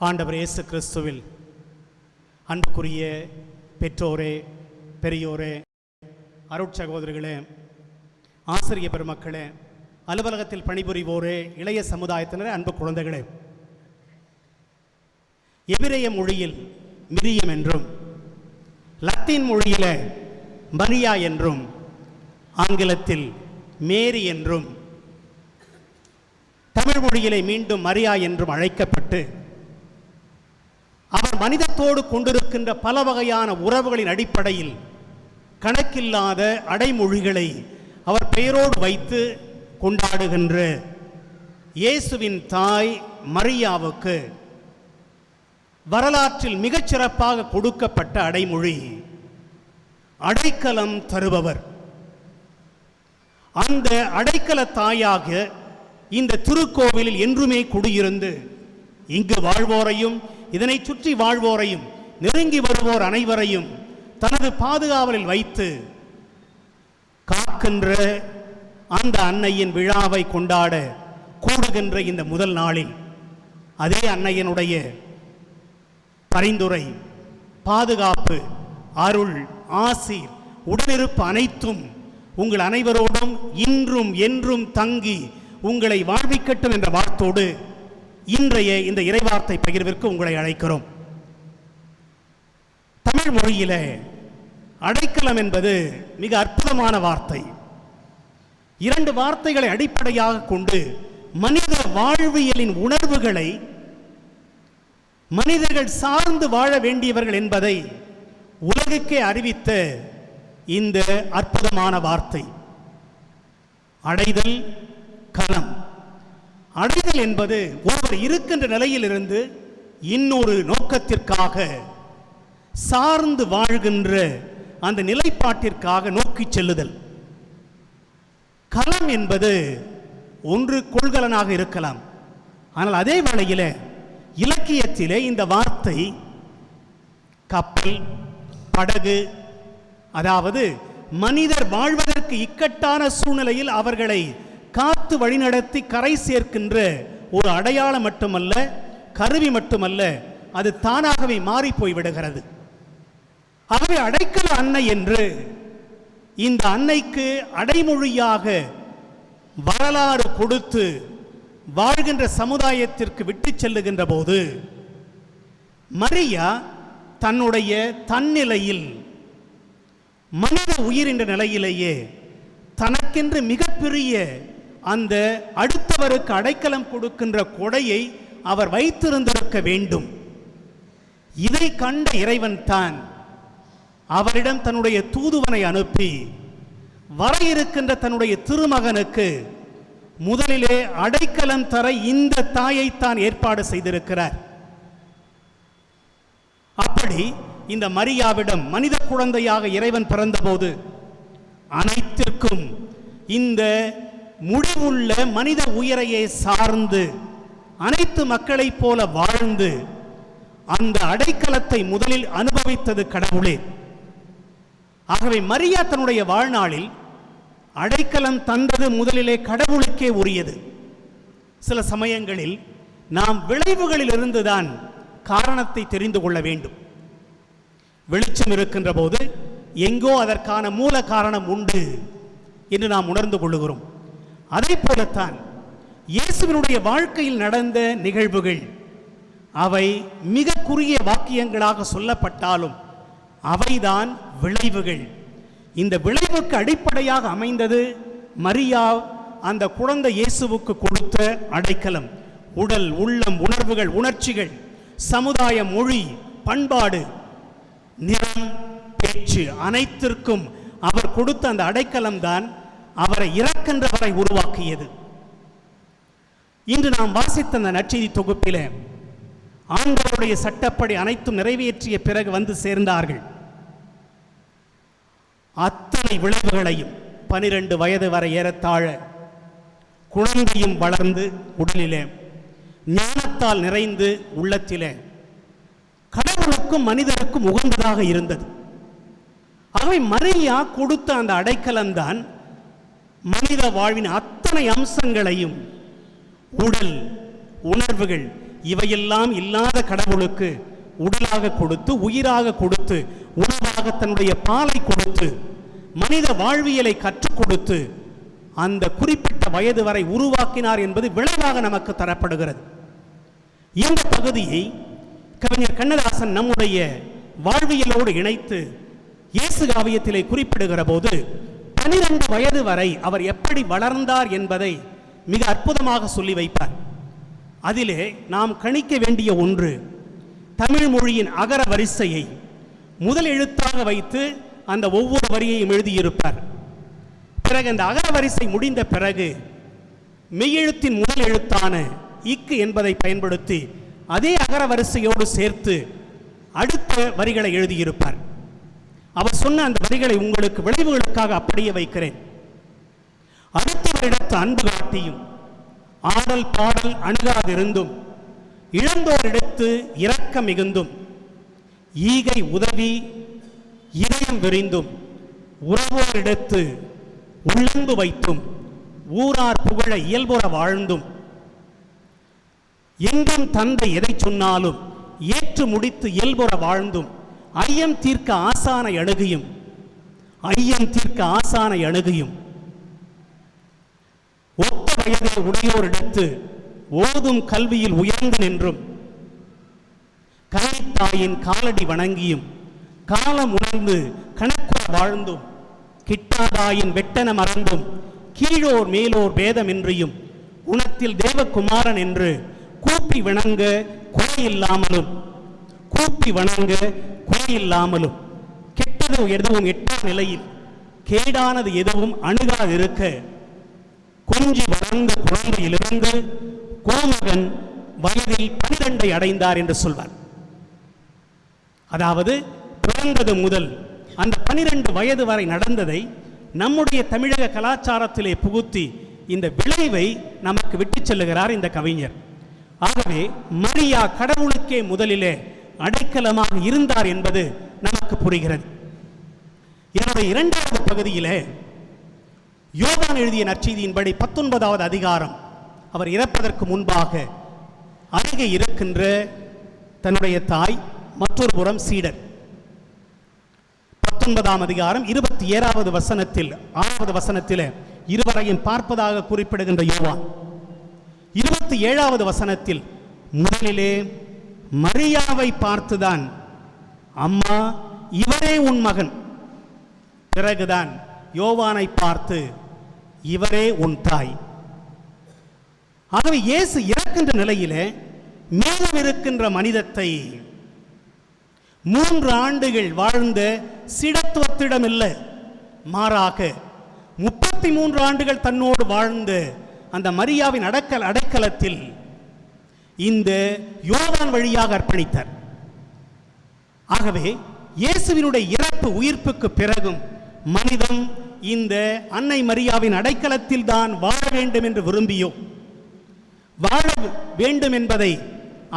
ஆண்டவர் இயேசு கிறிஸ்துவில் அன்புக்குரிய பெற்றோரே, பெரியோரே, அருட்சகோதரிகளே, ஆசிரிய பெருமக்களே, அலுவலகத்தில் பணிபுரிவோரே, இளைய சமுதாயத்தினரே, அன்பு குழந்தைகளே, எபிரேய மொழியில் மிரியம் என்றும், லத்தீன் மொழியில மரியா என்றும், ஆங்கிலத்தில் மேரி என்றும், தமிழ் மொழியிலே மீண்டும் மரியா என்றும் அழைக்கப்பட்டு அவர் மனிதத்தோடு கொண்டிருக்கின்ற பல வகையான உறவுகளின் அடிப்படையில் கணக்கில்லாத அடைமொழிகளை அவர் பெயரோடு வைத்து கொண்டாடுகின்ற இயேசுவின் தாய் மரியாவுக்கு வரலாற்றில் மிகச்சிறப்பாக கொடுக்கப்பட்ட அடைமொழி அடைக்கலம் தருபவர். அந்த அடைக்கல தாயாக இந்த திருக்கோவிலில் என்றுமே குடியிருந்து இங்கு வாழ்வோரையும் இதனை சுற்றி வாழ்வோரையும் நெருங்கி வருவோர் அனைவரையும் தனது பாதுகாவலில் வைத்து காக்கின்ற அந்த அன்னையின் விழாவை கொண்டாட கூடுகின்ற இந்த முதல் நாளில் அதே அன்னையினுடைய பரிந்துரை, பாதுகாப்பு, அருள், ஆசீர், உடனிருப்பு அனைத்தும் உங்கள் அனைவரோடும் இன்றும் என்றும் தங்கி உங்களை வாழ்விக்கட்டும் என்ற வார்த்தோடு இன்றைய இந்த இறைவார்த்தை பகிர்விற்கு உங்களை அழைக்கிறோம். தமிழ் மொழியில அடைக்கலம் என்பது மிக அற்புதமான வார்த்தை. இரண்டு வார்த்தைகளை அடிப்படையாக கொண்டு மனித வாழ்வியலின் உணர்வுகளை மனிதர்கள் சார்ந்து வாழ வேண்டியவர்கள் என்பதை உலகுக்கே அறிவித்த இந்த அற்புதமான வார்த்தை அடைதல், களம். அடைதல் என்பது ஒருவர் இருக்கின்ற நிலையிலிருந்து இன்னொரு நோக்கத்திற்காக சார்ந்து வாழ்கின்ற அந்த நிலைப்பாட்டிற்காக நோக்கி செல்லுதல். களம் என்பது ஒன்று கொள்கலனாக இருக்கலாம். ஆனால் அதே வேளையில் இலக்கியத்திலே இந்த வார்த்தை கப்பல், படகு, அதாவது மனிதர் வாழ்வதற்கு இக்கட்டான சூழ்நிலையில் அவர்களை காத்து வழிநடத்தி கரை சேர்க்கின்ற ஒரு அடையாளம் மட்டுமல்ல, கருவி மட்டுமல்ல, அது தானாகவே மாறி போய்விடுகிறது. ஆகவே அடைக்கல அன்னை என்று இந்த அன்னைக்கு அடைமொழியாக வரலாறு கொடுத்து வாழ்கின்ற சமுதாயத்திற்கு விட்டு செல்லுகின்ற போது மரியா தன்னுடைய தன்னிலையில் மனித உயிர் என்ற நிலையிலேயே தனக்கென்று மிகப்பெரிய அந்த அடுத்தவருக்கு அடைக்கலம் கொடுக்கின்ற கொடையை அவர் வைத்திருந்திருக்க வேண்டும். இதை கண்ட இறைவன் தான் அவரிடம் தன்னுடைய தூதுவனை அனுப்பி வர இருக்கின்ற தன்னுடைய திருமகனுக்கு முதலிலே அடைக்கலம் தர இந்த தாயைத்தான் ஏற்பாடு செய்திருக்கிறார். அப்படி இந்த மரியாவிடம் மனித குழந்தையாக இறைவன் பிறந்தபோது அனைத்திற்கும் இந்த முடிவுள்ள மனித உயிரையே சார்ந்து அனைத்து மக்களைப் போல வாழ்ந்து அந்த அடைக்கலத்தை முதலில் அனுபவித்தது கடவுளே. ஆகவே மரியா தன்னுடைய வாழ்நாளில் அடைக்கலம் தந்தது முதலிலே கடவுளுக்கே உரியது. சில சமயங்களில் நாம் விளைவுகளில் இருந்துதான் காரணத்தை தெரிந்து கொள்ள வேண்டும். வெளிச்சம் இருக்கின்ற போது எங்கோ அதற்கான மூல காரணம் உண்டு என்று நாம் உணர்ந்து கொள்ளுகிறோம். அதே போலத்தான் இயேசுவினுடைய வாழ்க்கையில் நடந்த நிகழ்வுகள் அவை மிக குறுகிய வாக்கியங்களாக சொல்லப்பட்டாலும் அவைதான் விளைவுகள். இந்த விளைவுக்கு அடிப்படையாக அமைந்தது மரியா அந்த குழந்தை இயேசுவுக்கு கொடுத்த அடைக்கலம். உடல், உள்ளம், உணர்வுகள், உணர்ச்சிகள், சமுதாய, மொழி, பண்பாடு, நிறம், பேச்சு அனைத்திற்கும் அவர் கொடுத்த அந்த அடைக்கலம் தான் அவரை இறக்கின்றவரை உருவாக்கியது. இன்று நாம் வாசித்த அந்த நற்செய்தி தொகுப்பிலே ஆண்டவருடைய சட்டப்படி அனைத்தும் நிறைவேற்றிய பிறகு வந்து சேர்ந்தார்கள். அத்தனை விளைவுகளையும் 12 வயது வரை ஏறத்தாழ குழந்தையும் வளர்ந்து உடலிலே ஞானத்தால் நிறைந்து உள்ளத்திலே கடவுளுக்கும் மனிதருக்கும் உகந்ததாக இருந்தது. ஆகவே மரியா கொடுத்த அந்த அடைக்கலம்தான் மனித வாழ்வின் அத்தனை அம்சங்களையும், உடல், உணர்வுகள் இவையெல்லாம் இல்லாத கடவுளுக்கு உடலாக கொடுத்து, உயிராக கொடுத்து, உணவாக தன்னுடைய பாலை கொடுத்து, மனித வாழ்வியலை கற்றுக் கொடுத்து அந்த குறிப்பிட்ட வயது வரை உருவாக்கினார் என்பது விளைவாக நமக்கு தரப்படுகிறது. இந்த பகுதியை கவிஞர் கண்ணதாசன் நம்முடைய வாழ்வியலோடு இணைத்து இயேசு காவியத்திலே குறிப்பிடுகிற போது 12 வயது வரை அவர் எப்படி வளர்ந்தார் என்பதை மிக அற்புதமாக சொல்லி வைப்பார். அதிலே நாம் கணிக்க வேண்டிய ஒன்று, தமிழ் மொழியின் அகர வரிசையை முதல் எழுத்தாக வைத்து அந்த ஒவ்வொரு வரியையும் எழுதியிருப்பார். பிறகு அந்த அகர வரிசை முடிந்த பிறகு மெய்யெழுத்தின் முதல் எழுத்தான இக்கு என்பதை பயன்படுத்தி அதே அகர வரிசையோடு சேர்த்து அடுத்த வரிகளை எழுதியிருப்பார். அவர் சொன்ன அந்த வரிகளை உங்களுக்கு விளைவுகளுக்காக அப்படியே வைக்கிறேன். அடுத்தவரிடத்து அன்பு காட்டியும், ஆடல் பாடல் அணுகாதிருந்தும், இழந்தோரிடத்து இரக்கம் மிகுந்தும், ஈகை உதவி இதயம் விரிந்தும், உறவோரிடத்து உள்ளன்பு வைத்தும், ஊரார் புகழ இயல்புற வாழ்ந்தும், எங்கும் தந்தை எதை சொன்னாலும் ஏற்று முடித்து இயல்புற வாழ்ந்தும், ஐயம் தீர்க்க ஆசானை அணுகியும், ஒத்த வயதை உடையோரிடத்து ஓதும் கல்வியில் உயர்ந்து நின்றும், கன்னித்தாயின் காலடி வணங்கியும், காலம் உணர்ந்து கணக்குற வாழ்ந்தும், கிட்டாதாயின் வெட்டன மறந்தும், கீழோர் மேலோர் பேதமின்றியும், குணத்தில் தேவகுமாரன் என்று கூப்பி வணங்க குறையில்லாமலும், கெட்டது எதுவும் எட்டா நிலையில் கேடானது எதுவும் அணுகாதிருக்க கொஞ்சி வளர்ந்த குழந்தையிலிருந்து கோமகன் வயதில் 12 அடைந்தார் என்று சொல்வார். அதாவது பிறந்தது முதல் அந்த 12 வயது வரை நடந்ததை நம்முடைய தமிழக கலாச்சாரத்திலே புகுத்தி இந்த விளைவை நமக்கு விட்டு செல்லுகிறார் இந்த கவிஞர். ஆகவே மரியா கடவுளுக்கே முதலிலே அடைக்கலமாக இருந்தார் என்பது நமக்கு புரிகிறது. என்னுடைய 2வது பகுதியிலே யோவான் எழுதிய நற்செய்தியின்படி 19வது அதிகாரம், அவர் இறப்பதற்கு முன்பாக அருகே இருக்கின்ற தன்னுடைய தாய், மற்றொரு புறம் சீடர். 19ஆம் அதிகாரம் 27வது வசனத்தில் 6வது வசனத்தில் இருவரையும் பார்ப்பதாக குறிப்பிடுகின்ற யோவான் 27வது வசனத்தில் முதலிலே மரியாவை பார்த்துதான், அம்மா இவரே உன் மகன், பிறகுதான் யோவானை பார்த்து இவரே உன் தாய். ஆகவே இயேசு இறக்கின்ற நிலையிலே மேலும் இருக்கின்ற மனிதத்தை 3 ஆண்டுகள் வாழ்ந்த சிடத்துவத்திடம் இல்லை, மாறாக 33 ஆண்டுகள் தன்னோடு வாழ்ந்த அந்த மரியாவின் அடைக்கலத்தில் இந்த யோவான் வழியாக அர்ப்பணித்தார். ஆகவே இயேசுவினுடைய இறப்பு உயிர்ப்புக்கு பிறகும் மனிதன் இந்த அன்னை மரியாவின் அடைக்கலத்தில் தான் வாழ வேண்டும் என்று விரும்பியோ, வாழ வேண்டும் என்பதை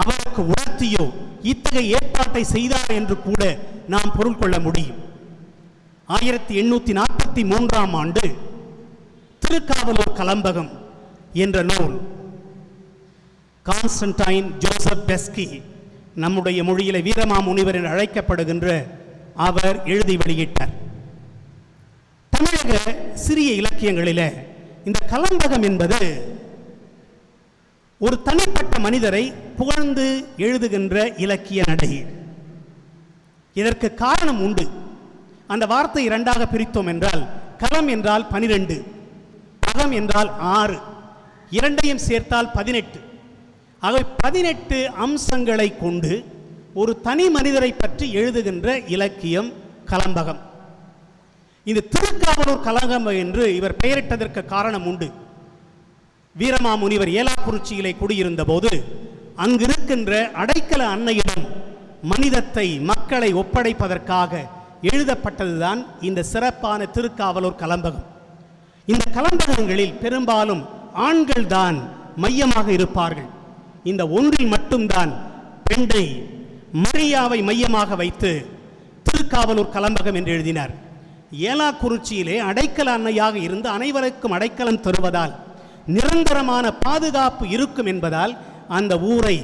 அவருக்கு உணர்த்தியோ இத்தகைய ஏற்பாட்டை செய்தார் என்று கூட நாம் பொருள் கொள்ள முடியும். 1843ஆம் ஆண்டு திருக்காவலூர் கலம்பகம் என்ற நூல் கான்ஸ்டன்டைன் ஜோசப் பெஸ்கி, நம்முடைய மொழியிலே வீரமாமுனிவர் என்று அழைக்கப்படுகின்ற அவர் எழுதி வெளியிட்டார். தமிழக சிறிய இலக்கியங்களிலே இந்த கலம்பகம் என்பது ஒரு தனிப்பட்ட மனிதரை புகழ்ந்து எழுதுகின்ற இலக்கிய நடை. இதற்கு காரணம் உண்டு. அந்த வார்த்தை 2ஆக பிரித்தோம் என்றால், களம் என்றால் 12, பகம் என்றால் 6, இரண்டையும் சேர்த்தால் 18. ஆகவே 18 அம்சங்களை கொண்டு ஒரு தனி மனிதரை பற்றி எழுதுகின்ற இலக்கியம் கலம்பகம். இந்த திருக்காவலூர் கலம்பகம் என்று இவர் பெயரிட்டதற்கு காரணம் உண்டு. வீரமாமுனிவர் ஏலாக்குறிச்சியிலே குடியிருந்த போது அங்கிருக்கின்ற அடைக்கல அன்னையிடம் மனிதத்தை, மக்களை ஒப்படைப்பதற்காக எழுதப்பட்டதுதான் இந்த சிறப்பான திருக்காவலூர் கலம்பகம். இந்த கலம்பகங்களில் பெரும்பாலும் ஆண்கள் தான் மையமாக இருப்பார்கள். இந்த ஒன்றில் மட்டும்தான் பெண்ணை, மரியாவை மையமாக வைத்து திருக்காவலூர் கலம்பகம் என்று எழுதினார். ஏலாக்குறிச்சியிலே அடைக்கல அன்னையாக இருந்து அனைவருக்கும் அடைக்கலம் தருவதால் நிரந்தரமான பாதுகாப்பு இருக்கும் என்பதால் அந்த ஊரை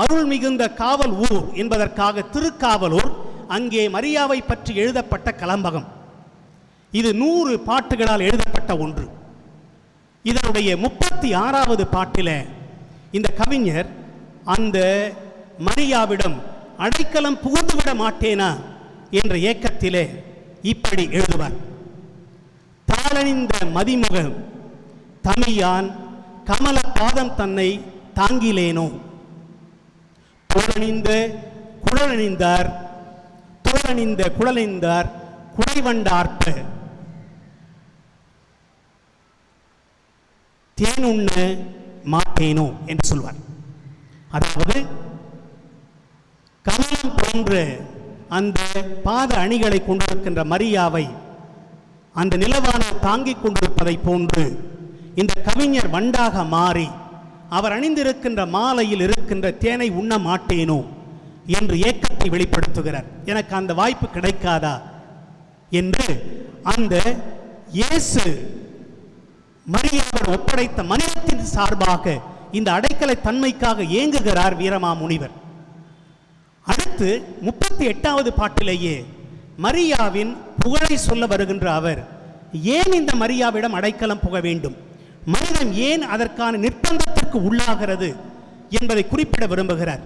அருள் மிகுந்த காவல் ஊர் என்பதற்காக திருக்காவலூர் அங்கே மரியாவை பற்றி எழுதப்பட்ட கலம்பகம். இது 100 பாட்டுகளால் எழுதப்பட்ட ஒன்று. இதனுடைய 36வது பாட்டில் இந்த கவிஞர் அந்த மரியாவிடம் அடைக்கலம் புகுந்துவிட மாட்டேனா என்ற ஏக்கத்திலே இப்படி எழுதுவார். தாளணிந்த மதிமுகம் தமியான் கமல பாதம் தன்னை தாங்கிலேனோ, தோழணிந்த குழலணிந்தார் தோழணிந்த குழலணிந்தார் குடைவண்டார்ப்ப தேனுண்ண மாட்டேனோ என்று சொல்வார். அதாவது கமலம் போன்ற அந்த பாத அணிகளை கொண்டிருக்கின்ற மரியாவை அந்த நிலவானம் தாங்கிக் கொண்டிருப்பதை போன்று இந்த கவிஞர் வண்டாக மாறி அவர் அணிந்திருக்கின்ற மாலையில் இருக்கின்ற தேனை உண்ண மாட்டேனோ என்று ஏக்கத்தை வெளிப்படுத்துகிறார். எனக்கு அந்த வாய்ப்பு கிடைக்காதா என்று அந்த இயேசு மரியாவர் ஒப்படைத்த மனிதத்தின் சார்பாக இந்த அடைக்கலை தன்மைக்காக ஏங்குகிறார் வீரமாமுனிவர். அடுத்து 38வது பாட்டிலேயே மரியாவின் புகழை சொல்ல வருகின்ற அவர் ஏன் இந்த மரியாவிடம் அடைக்கலம் புக வேண்டும், மனிதன் ஏன் அதற்கான நிர்பந்தத்திற்கு உள்ளாகிறது என்பதை குறிப்பிட விரும்புகிறார்.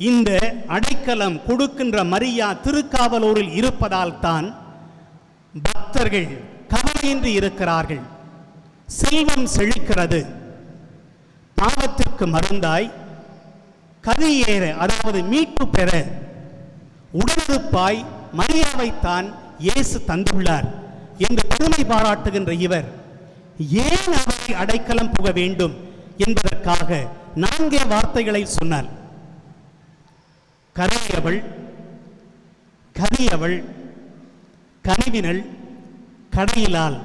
இந்த அடைக்கலம் கொடுக்கின்ற மரியா திருக்காவலூரில் இருப்பதால் தான் பக்தர்கள் கவலையின்றி இருக்கிறார்கள். செல்வம் செழிக்கிறது. பாவத்திற்கு மருந்தாய் கதியேற, அதாவது மீட்பு பெற உடனிருப்பாய் மரியாவைத்தான் இயேசு தந்துள்ளார் என்று பெருமை பாராட்டுகின்ற இவர் ஏன் அவரை அடைக்கலம் புக வேண்டும் என்பதற்காக 4 வார்த்தைகளை சொன்னார். கரையவள், கரியவள், கனிவினள், கடையிலால்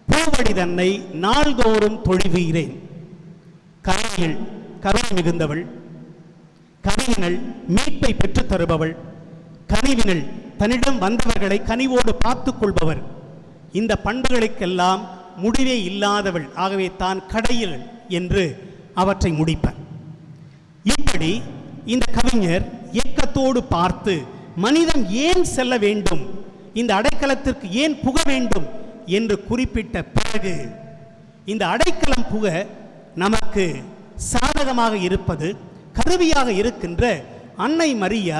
பூவடி தன்னை நாள்தோறும் தொழுவீரேன். கரையில் கருணை மிகுந்தவள், கனிவினள் மீட்பை பெற்றுத் தருபவள், கனிவினள் தன்னிடம் வந்தவர்களை கனிவோடு பார்த்துக் கொள்பவர். இந்த பண்புகளுக்கெல்லாம் முடிவே இல்லாதவள். ஆகவே தான் கடையில் என்று அவற்றை முடிப்பார். இப்படி இந்த கவிஞர் ஏக்கத்தோடு பார்த்து மனிதன் ஏன் செல்ல வேண்டும், இந்த அடைக்கலத்திற்கு ஏன் புக வேண்டும் என்று குறிப்பிட்ட பிறகு இந்த அடைக்கலம் புக நமக்கு சாதகமாக இருப்பது கருவியாக இருக்கின்ற அன்னை மரியா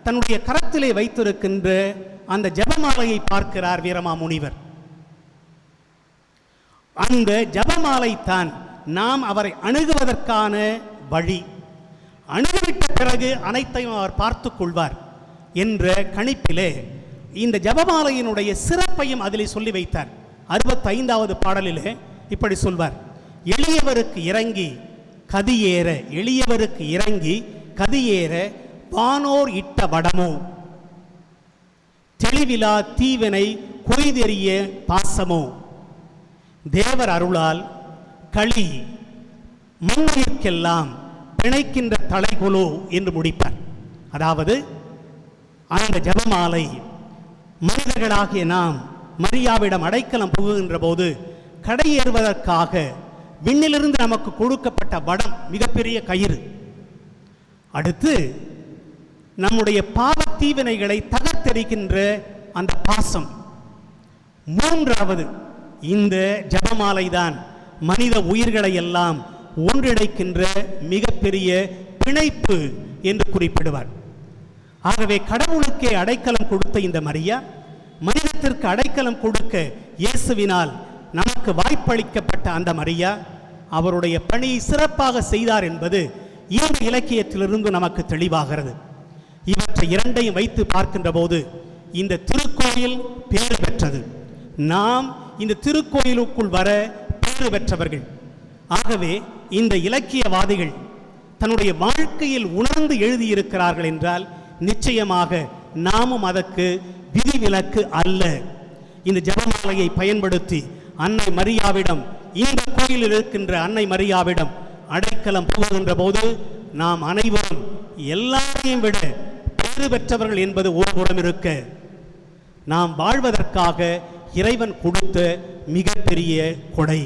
தன்னுடைய கரத்திலே வைத்திருக்கின்ற அந்த ஜெபமாலையை பார்க்கிறார் வீரமாமுனிவர். அந்த ஜெபமாலை தான் நாம் அவரை அணுகுவதற்கான வழி. அணுகிவிட்ட பிறகு அனைத்தையும் அவர் பார்த்துக் கொள்வார் என்ற கணிப்பிலே இந்த ஜெபமாலையினுடைய சிறப்பையும் அதிலே சொல்லி வைத்தார். 65வது பாடலிலே இப்படி சொல்வார். எளியவருக்கு இறங்கி கதியேற, எளியவருக்கு இறங்கி கதியேற வானோர் இட்ட வடமோ, தெளிவிலா தீவினை கொய்தெறிய பாசமோ, தேவர் அருளால் களி மண்ணுயிர்க்கெல்லாம் பிணைக்கின்ற தலைகொலோ என்று முடிப்பார். அதாவது அந்த ஜெபமாலை மனிதர்களாகிய நாம் மரியாவிடம் அடைக்கலம் புகுகின்ற போது கடையேறுவதற்காக விண்ணிலிருந்து நமக்கு கொடுக்கப்பட்ட வடம், மிகப்பெரிய கயிறு. அடுத்து நம்முடைய பாவத்தீவினைகளை தகர்த்தெறிகின்ற அந்த பாசம். 3வது இந்த ஜெபமாலை தான் மனித உயிர்களை எல்லாம் ஒன்றிணைக்கின்ற மிகப்பெரிய பிணைப்பு என்று குறிப்பிடுவார். ஆகவே கடவுளுக்கே அடைக்கலம் கொடுத்த இந்த மரியா மனிதத்திற்கு அடைக்கலம் கொடுக்க இயேசுவினால் நமக்கு வாய்ப்பளிக்கப்பட்ட அந்த மரியா அவருடைய பணியை சிறப்பாக செய்தார் என்பது இந்த இலக்கியத்திலிருந்து நமக்கு தெளிவாகிறது. இவற்றை இரண்டையும் வைத்து பார்க்கின்ற போது இந்த திருக்கோயில் பேறு பெற்றது. நாம் இந்த திருக்கோயிலுக்குள் வர பேறு பெற்றவர்கள். ஆகவே இந்த இலக்கியவாதிகள் தன்னுடைய வாழ்க்கையில் உணர்ந்து எழுதியிருக்கிறார்கள் என்றால் நிச்சயமாக நாமும் அதற்கு விதிவிலக்கு அல்ல. இந்த ஜெபமாலையை பயன்படுத்தி அன்னை மரியாவிடம், இந்த கோயிலில் இருக்கின்ற அன்னை மரியாவிடம் அடைக்கலம் புகுகின்ற போது நாம் அனைவரும் எல்லாரையும் விட பேறு பெற்றவர்கள் என்பது ஒருபுறம் இருக்க, நாம் வாழ்வதற்காக இறைவன் கொடுத்த மிகப்பெரிய கொடை.